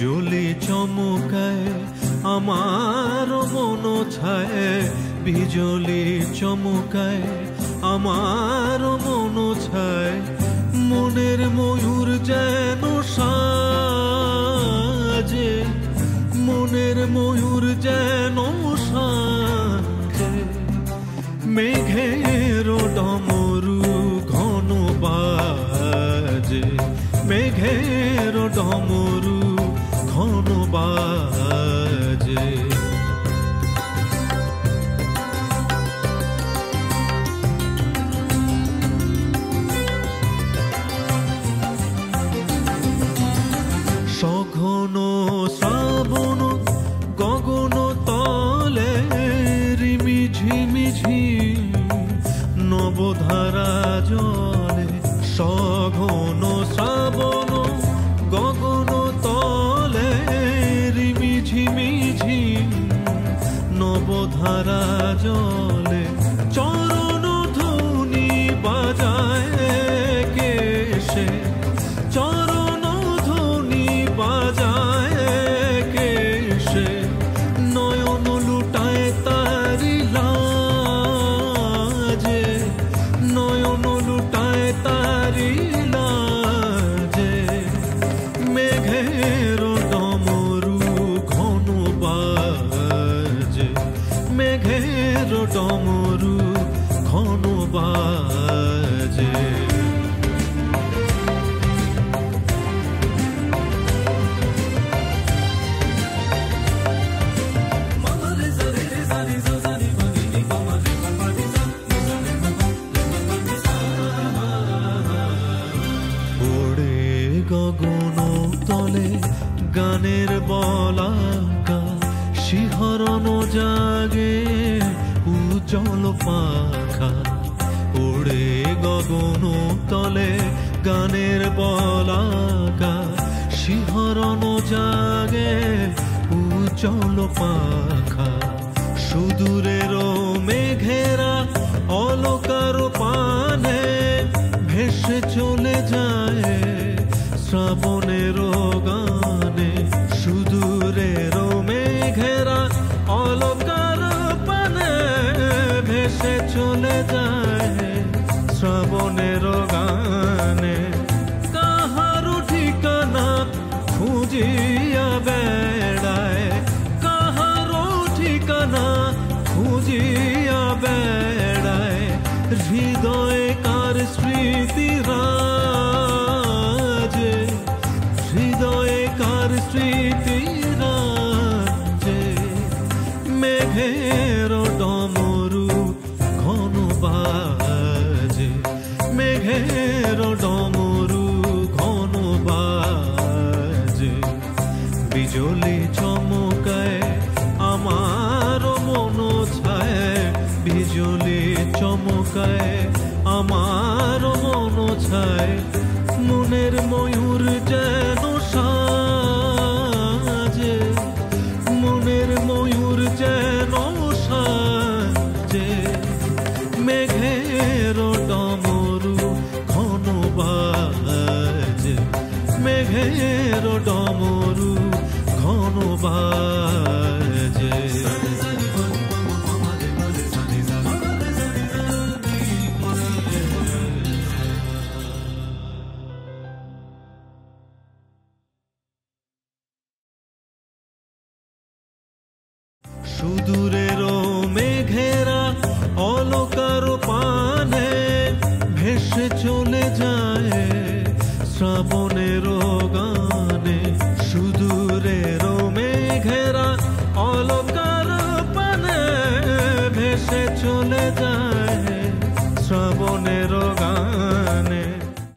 বিজলি চমকায় আমার মন ছায়, বিজলি চমকায় আমার মন ছায়, মনের ময়ূর যেন সাজে, মনের ময়ূর যেন সাজে, মেঘের ডমরু ঘন বাজে, মেঘের ডমরু ঘন বাজে। সঘন শ্রাবণ গগন তলে রিমি ঝিমিঝি নবধারা জলে, সঘন শ্রাবণ গগন তলে রিমি ঝিমিঝি নবধারা জলে, চরণ ধ্বনি বাজায় কেশে, চরণ ধ্বনি বাজায় কেশে, নয়ন লুটায় তারি লাজে, নয়ন লুটায় তারি লাজে, মেঘের ডমরু ঘন বাজে, মেঘের ডমরু ঘন বাজে। গগন তলে গানের বলাকা, শিহরণ জাগে উজ্জ্বল পাখা, ওড়ে গগন তলে গানের বলাকা, শিহরণ জাগে উজ্জ্বল পাখা, সুদূরের মেঘেরা অলকার পানে ভেসে চলে যায় শ্রাবণের গানে, সুদূরের মেঘেরা অলকার পানে ভেসে চলে যায় শ্রাবণের গানে, কাহারো ঠিকানা খুঁজিয়া বেড়ায়, কাহারো ঠিকানা খুঁজিয়া বেড়ায়, হৃদয়ে কার স্মৃতি রাজে, হৃদয়ে কার স্মৃতি রাজে, মেঘের ডমরু ঘন বাজে, মেঘের ডমরু ঘন বাজে, বিজলি চমকায় আমার মন ছায়, বিজলি চমকায় আমার মন ছায়, মনের ময়ূর যেন সাজে, মনের ময়ূর যেন সাজে, মেঘের ডমরু ঘন বাজে, মেঘের ডমরু ঘন বাজে। সুদূরের মেঘেরা অলকার পানে ভেসে চলে যায় শ্রাবণের গানে, সুদূরের মেঘেরা অলকার পানে ভেসে চলে যায়